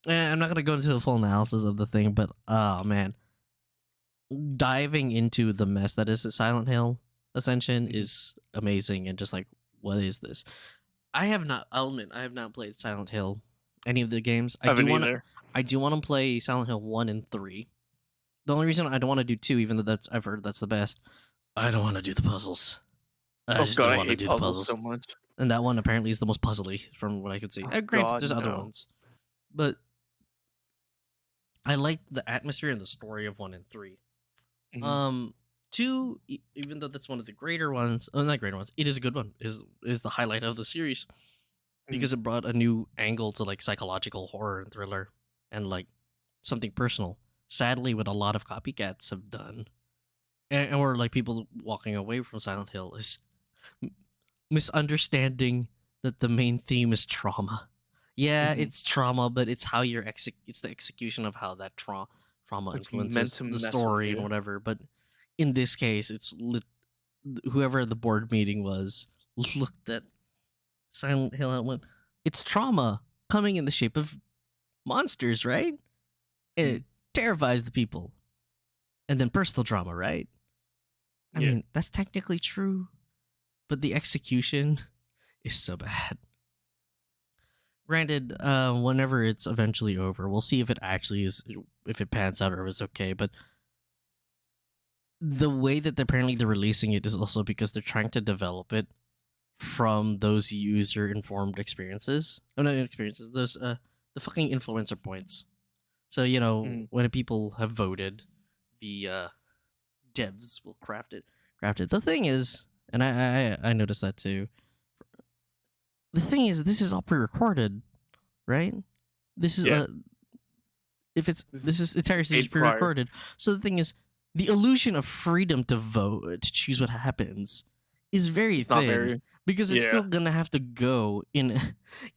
not gonna go into the full analysis of the thing, but oh man. Diving into the mess that is a Silent Hill Ascension is amazing, and just like, what is this? I'll admit, I have not played Silent Hill, any of the games. I do want to play Silent Hill 1 and 3. The only reason I don't want to do 2, even though I've heard that's the best, I don't want to do the puzzles. I just don't want to do the puzzles so much. And that one apparently is the most puzzly from what I could see. Granted, there's other ones, but I like the atmosphere and the story of 1 and 3. 2, even though that's one of the greater ones, not greater ones, it is a good one. Is the highlight of the series because it brought a new angle to like psychological horror and thriller and like something personal. Sadly, what a lot of copycats have done, or like people walking away from Silent Hill, is misunderstanding that the main theme is trauma. Yeah, it's trauma, but it's how it's the execution of how that trauma influences the story and whatever. But in this case, it's whoever the board meeting was looked at Silent Hill and went, "It's trauma coming in the shape of monsters, right? And it terrifies the people, and then personal trauma, right? I mean, that's technically true, but the execution is so bad." Granted, whenever it's eventually over, we'll see if it actually is, if it pans out or if it's okay. But the way that apparently they're releasing it is also because they're trying to develop it from those user informed experiences. Oh no, experiences. Those the fucking influencer points. So when people have voted, the devs will craft it. The thing is, and I noticed that too. The thing is, this is all pre-recorded, right? This is Yeah. this is entire series made prior. pre-recorded. So the thing is, the illusion of freedom to vote, to choose what happens, is very It's not thin very. because it's Yeah. still gonna have to go in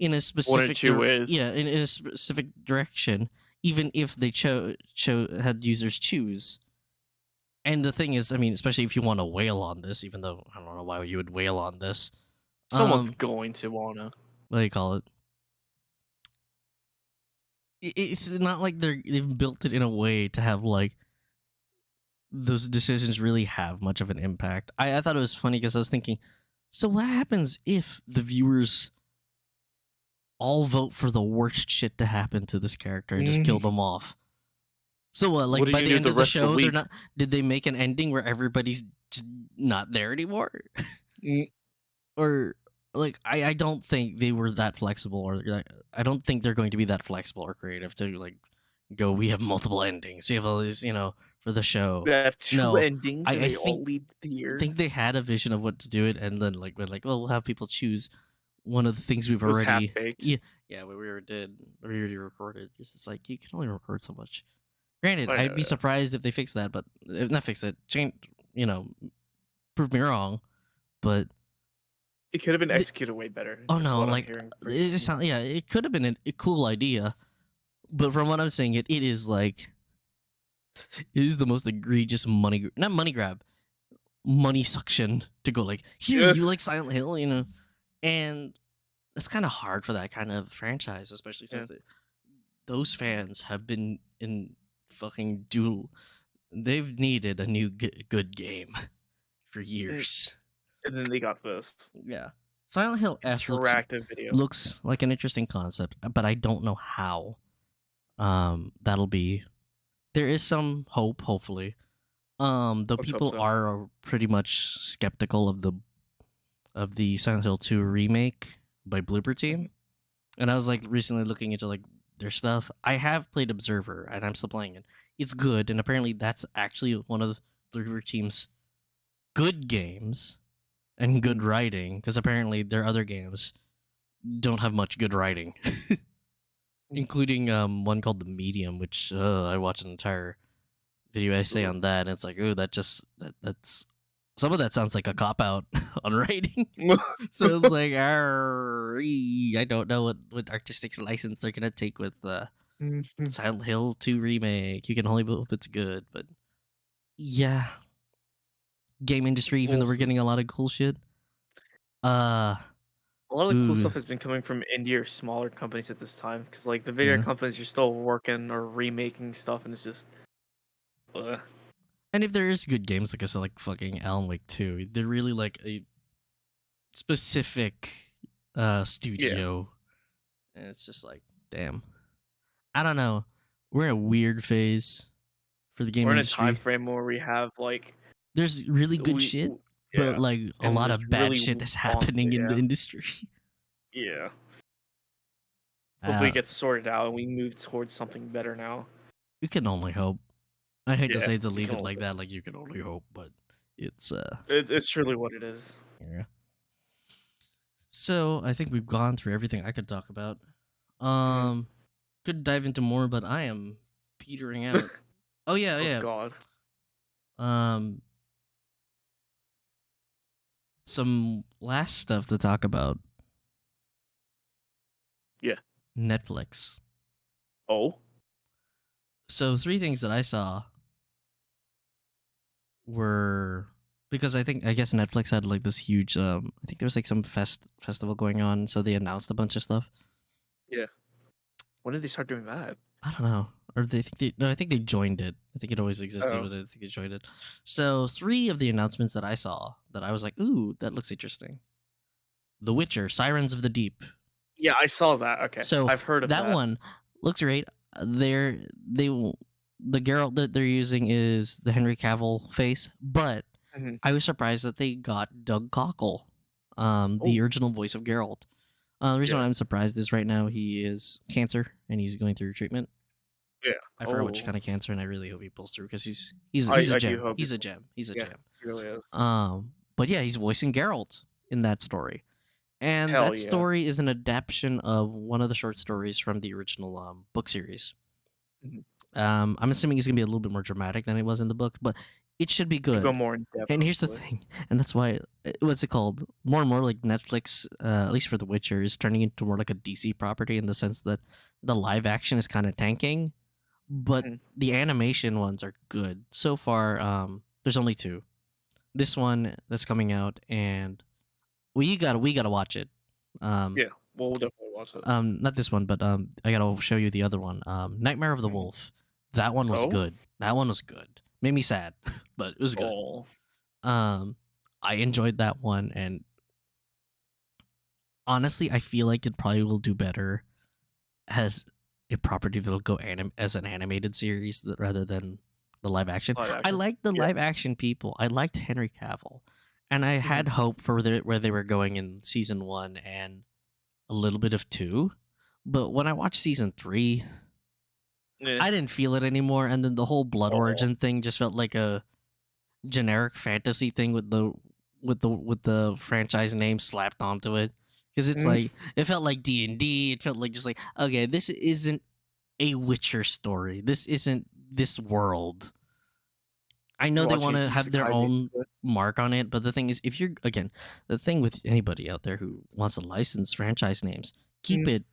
a specific two ways. in a specific direction, even if they had users choose. And the thing is, I mean, especially if you want to wail on this, even though I don't know why you would wail on this. Someone's going to wanna. What do you call it? It's not like they've built it in a way to have like those decisions really have much of an impact. I thought it was funny because I was thinking, so what happens if the viewers all vote for the worst shit to happen to this character and just kill them off? So what? Like, What do by you the do end the of the rest of the show, they're week? not. Did they make an ending where everybody's just not there anymore? Or like, I don't think they were that flexible, or like, I don't think they're going to be that flexible or creative to like go. We have multiple endings. We have all these, for the show. They have two No, endings and I they all lead to the I year. think they had a vision of what to do it, and then like we're like, well, we'll have people choose one of the things we've It was already. half-baked. Yeah, we already recorded. It's like you can only record so much. Granted, I know, I'd be yeah. surprised if they fix that, but if not fix it, change. Prove me wrong, but It could have been executed way better. oh is no, what I'm like hearing. it could have been a cool idea, but from what I'm saying, it is like it is the most egregious not money grab, money suction to go like here. Yeah. You like Silent Hill, and it's kind of hard for that kind of franchise, especially since those fans have been in fucking duel. They've needed a new good game for years. And then they got this. Yeah. Silent Hill F Interactive video. looks like an interesting concept, but I don't know how that'll be. There is some hope, hopefully. Though Let's hope people so. are pretty much skeptical of the Silent Hill 2 remake by Blooper Team. And I was like recently looking into like their stuff. I have played Observer and I'm still playing it. It's good, and apparently that's actually one of the Blooper Team's good games and good writing, because apparently their other games don't have much good writing. Including one called The Medium, which I watched an entire video essay on that, and it's like, oh, that's some of that sounds like a cop out on writing. So it's like, I don't know what artistic license they're gonna take with Silent Hill 2 remake. You can only hope it's good, but yeah, game industry. Even though we're getting a lot of cool shit. A lot of the cool stuff has been coming from indie or smaller companies at this time, because like the bigger companies are still working or remaking stuff, and it's just. And if there is good games, like I said, like fucking Alan Wake 2, they're really like a specific studio, and it's just like, damn. I don't know. We're in a weird phase for the game industry. We're in a time frame where we have like. There's really good shit. But like a lot of bad shit is happening in the industry. Yeah. Hopefully it gets sorted out and we move towards something better now. You can only hope. I hate to say to leave it like that, like you can only hope, but it's it's truly what it is. Yeah. So I think we've gone through everything I could talk about. Could dive into more, but I am petering out. Oh yeah. God. Some last stuff to talk about. Yeah. Netflix. Oh. So 3 things that I saw were, because I guess Netflix had like this huge I think there was like some festival going on, so they announced a bunch of stuff. Yeah. When did they start doing that? I don't know. Or I think they joined it. I think it always existed, but I think they joined it. So 3 of the announcements that I saw that I was like, ooh, that looks interesting. The Witcher, Sirens of the Deep. Yeah, I saw that. Okay, So I've heard of that that. one looks great. The Geralt that they're using is the Henry Cavill face, but Mhm. I was surprised that they got Doug Cockle, Oh, the original voice of Geralt. The reason why yeah, I'm surprised is right now he is cancer and he's going through treatment. yeah. I forgot which Oh, kind of cancer, and I really hope he pulls through because I he's a I do gem. hope He's a people. gem. He's a Yeah, gem. he really is. But yeah, he's voicing Geralt in that story, and Hell that yeah. story is an adaptation of one of the short stories from the original book series. Mhm. I'm assuming it's gonna be a little bit more dramatic than it was in the book, but it should be To go good. more in depth, And here's the hopefully. thing, and that's why what's it called? More and more like Netflix, at least for The Witcher, is turning into more like a DC property in the sense that the live action is kind of tanking, but Mhm. the animation ones are good so far. There's only two. This one that's coming out, and we gotta watch it. Um, Yeah, we'll definitely watch it. not this one, but I gotta show you the other one. Nightmare of the Mhm. Wolf. That one was Oh, good. That one was good. Made me sad, but it was good. oh, Um, I enjoyed that one, and honestly, I feel like it probably will do better as a property that'll go as an animated series rather than the live action. live I action. liked the Yeah. live action people. I liked Henry Cavill, and I had Mhm. hope for where they were going in season 1 and a little bit of 2. But when I watched season 3, Eh. I didn't feel it anymore, and then the whole blood Oh. origin thing just felt like a generic fantasy thing with the franchise name slapped onto it. Because it's Mm. like it felt like D&D. It felt like just like, okay, this isn't a Witcher story. This isn't this world. I know You're they watching want an to have their isekai, own basically. mark on it, but the thing is, if you're again, the thing with anybody out there who wants to license franchise names, keep Mm. it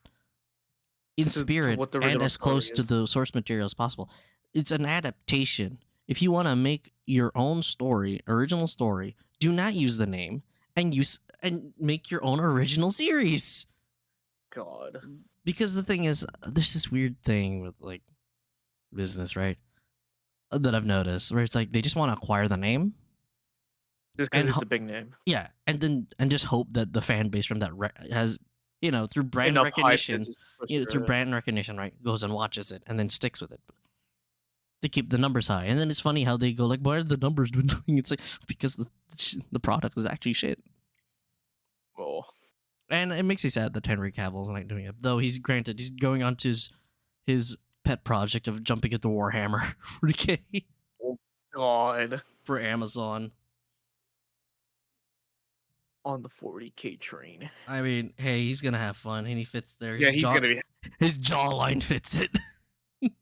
in To spirit what the and original as story close to is. the source material as possible. It's an adaptation. If you want to make your own story, original story, do not use the name and make your own original series. God. Because the thing is, there's this weird thing with like business, right? That I've noticed where it's like they just want to acquire the name Just because and it's a big name. yeah, and just hope that the fan base from that has through brand Enough hype to recognition, just push through through it. brand recognition, right, goes and watches it and then sticks with it to keep the numbers high. And then it's funny how they go like, why are the numbers dwindling? It's like because the product is actually shit. Oh. And it makes me sad that Henry Cavill's not doing it. Though he's going on to his pet project of jumping at the Warhammer 40K Oh, God. for Amazon. On the 40K train. I mean, hey, he's gonna have fun and he fits there. Yeah, he's gonna be. His jawline fits it.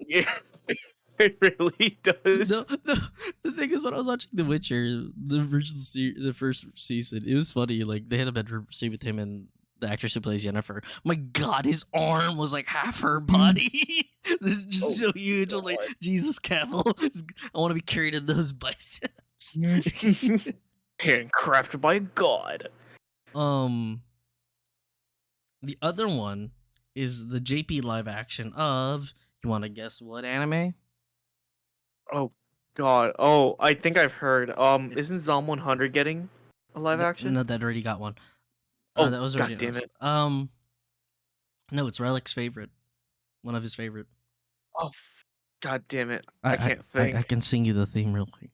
Yeah, it really does. The thing is, when I was watching The Witcher, the original the first season, it was funny. Like they had a bedroom scene with him and the actress who plays Yennefer. My God, his arm was like half her body. This is just so huge. I'm like, God. Jesus, Cavill, I want to be carried in those biceps. Handcrafted by God. The other one is the JP live action of. You want to guess what anime? Oh God. Oh, I think I've heard. Isn't Zom 100 getting a live action? No, that already got one. Oh, That was already God damn announced. it. No, it's Relic's favorite. One of his favorite. Oh, God damn it. I can't think. I can sing you the theme real quick.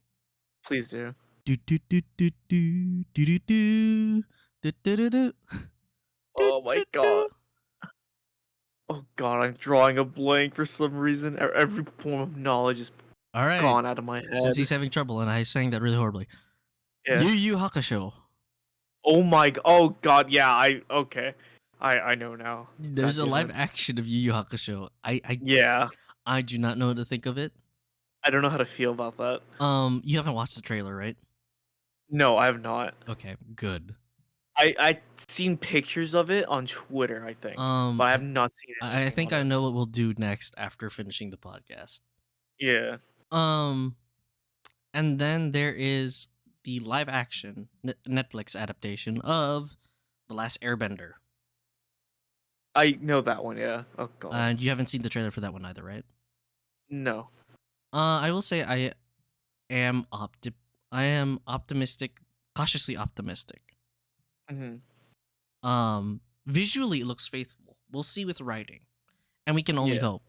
Please do. Do do do do do do do do do do do do. Oh my God. Oh God, I'm drawing a blank for some reason. Every form of knowledge is All right. gone out of my Since head. he's having trouble, and I sang that really horribly. Yeah. Yu Yu Hakusho. Oh my. Oh God. Yeah. Okay. I know now. There's God a damn live it. action of Yu Yu Hakusho. Yeah. I do not know what to think of it. I don't know how to feel about that. You haven't watched the trailer, right? No, I have not. Okay, good. I seen pictures of it on Twitter, I think, but I have not seen I anything think on I it. know what we'll do next after finishing the podcast. Yeah. And then there is the live action Netflix adaptation of The Last Airbender. I know that one. Yeah. Oh God. And you haven't seen the trailer for that one either, right? No. I will say I am optimistic, cautiously optimistic. Hmm. Visually it looks faithful. We'll see with writing, and we can only Yeah. hope.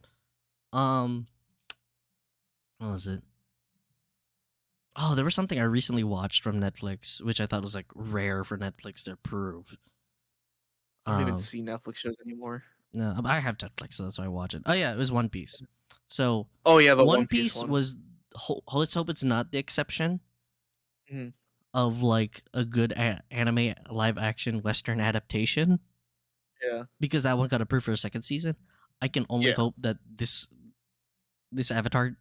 What was it? Oh, there was something I recently watched from Netflix, which I thought was like rare for Netflix to approve. I don't even see Netflix shows anymore. No, I have Netflix, so that's why I watch it. Oh yeah, it was One Piece. So Oh yeah, the One One Piece Piece one. was. Let's hope it's not the exception Mhm. of like a good anime live action Western adaptation, Yeah. because that one got approved for a second season. I can only Yeah. hope that this Avatar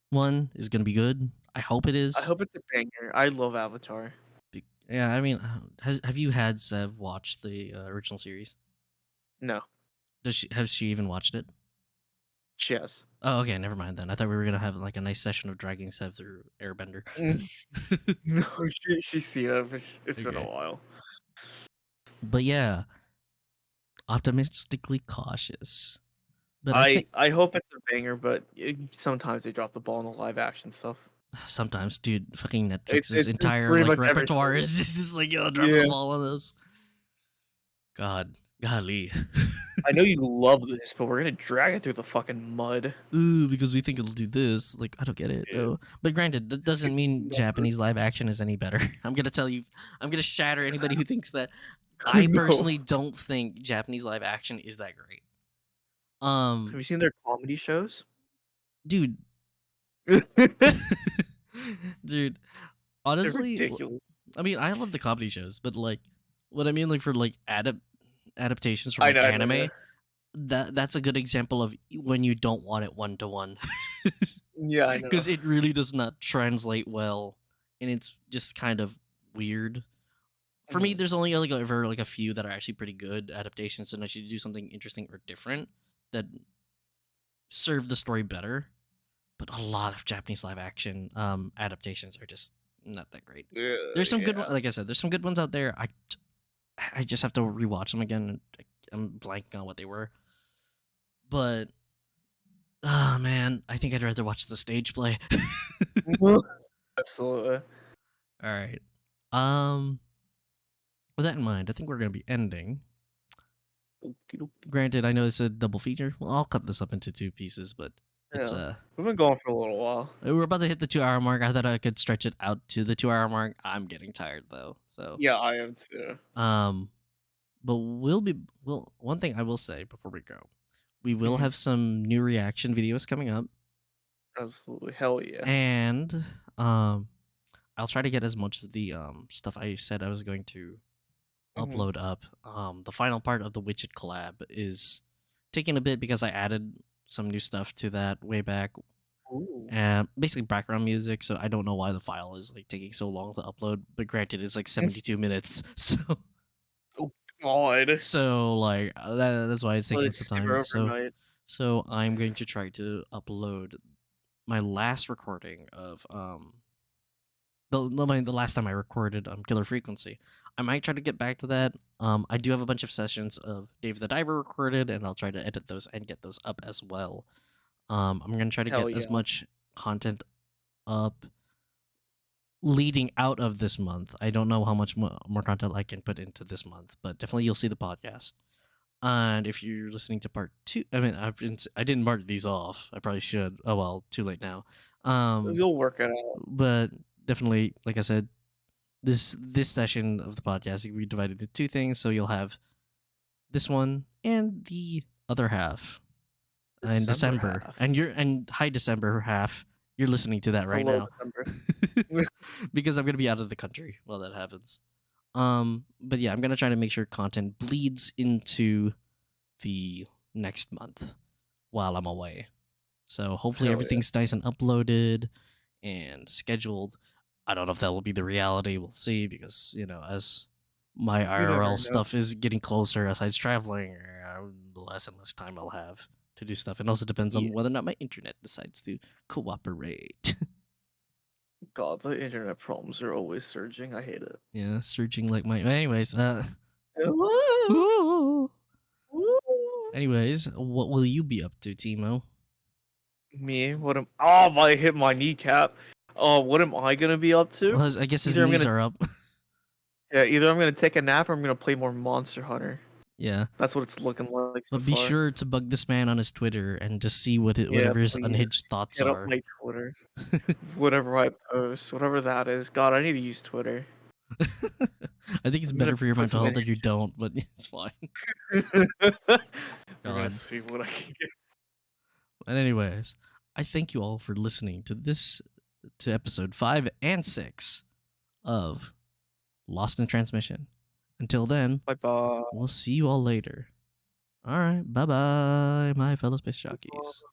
one is gonna be good. I hope it is. I hope it's a banger. I love Avatar. Yeah, I mean, have you had Sev watch the original series? No. Has she even watched it? Yes. Oh, okay, never mind then. I thought we were gonna have like a nice session of dragging Sev through Airbender. No, she's seen it. It's been a Okay. while. But yeah, optimistically cautious. But I think I hope it's a banger, but sometimes they drop the ball in the live action stuff. sometimes, dude, fucking Netflix's It's entire pretty like much every repertoire season. is just like, yo, drop the ball on those. Golly. I know you love this, but we're gonna drag it through the fucking mud. Ooh, because we think it'll do this. Like, I don't get it. Yeah. Oh. But granted, that doesn't mean Numbers. Japanese live action is any better. I'm gonna shatter anybody who thinks that. I No. personally don't think Japanese live action is that great. Have you seen their comedy shows? Dude, dude, They're honestly, ridiculous. I mean, I love the comedy shows, but like, what I mean, like for like adaptations from I like know, anime, yeah. that's a good example of when you don't want it 1-to-1. Yeah, I know. Because it really does not translate well, and it's just kind of weird. For me, there's only like ever like a few that are actually pretty good adaptations, and I should do something interesting or different that serve the story better. But a lot of Japanese live action adaptations are just not that great. There's some good ones, like I said, there's some good ones out there. I just have to rewatch them again. I'm blanking on what they were. But oh man, I think I'd rather watch the stage play. Absolutely. All right. With that in mind, I think we're gonna be ending. Granted, I know it's a double feature. Well, I'll cut this up into 2 pieces, but it's we've been going for a little while. we're about to hit the 2-hour mark. I thought I could stretch it out to the 2-hour mark. I'm getting tired though, so Yeah, I am too. but one thing I will say before we go, we will Mhm. have some new reaction videos coming up, Absolutely, hell yeah. and I'll try to get as much of the stuff I said I was going to upload up. The final part of the Widget collab is taking a bit because I added some new stuff to that way back. Ooh. Basically background music, so I don't know why the file is like taking so long to upload, but granted it's like 72 minutes, so Oh god. so like that's why it's Let taking it some simmer time. overnight. So I'm going to try to upload my last recording of the last time I recorded Killer Frequency. I might try to get back to that. I do have a bunch of sessions of Dave the Diver recorded, and I'll try to edit those and get those up as well. I'm gonna try to Hell get as yeah. much content up leading out of this month. I don't know how much more content I can put into this month, but definitely you'll see the podcast. And if you're listening to part 2, I mean, I didn't mark these off. I probably should. Oh well, too late now. You'll work it out. But definitely, like I said, this session of the podcast will be divided into 2 things. So you'll have this one and the other half in December. Half. And hi December half. You're listening to that right Hello, now. December. Because I'm gonna be out of the country while that happens. But yeah, I'm gonna try to make sure content bleeds into the next month while I'm away. So hopefully Hell everything's nice and uploaded and scheduled. I don't know if that will be the reality. We'll see, because as my never IRL know. stuff is getting closer as I'm traveling, the less and less time I'll have to do stuff. It also depends on whether or not my internet decides to cooperate. God, the internet problems are always surging. I hate it. Yeah, surging like my. Anyways, Hello. Anyways, what will you be up to, Timo? Me? What am? Oh, I hit my kneecap. Oh, what am I gonna be up to? Well, I guess his Either I'm knees gonna- are up. Yeah, either I'm gonna take a nap or I'm gonna play more Monster Hunter. Yeah. That's what it's looking like so But be far. sure to bug this man on his Twitter and just see Yeah, whatever his please unhinged thoughts hit up are. my Twitter. Whatever I post, whatever that is. God, I need to use Twitter. I think it's I'm gonna better for your put mental some health that you don't, but it's fine. We're gonna God. see what I can get. But anyways, I thank you all for listening to episode 5 and 6 of Lost in Transmission. Until then, Bye bye. we'll see you all later. All right, bye bye, my fellow space jockeys.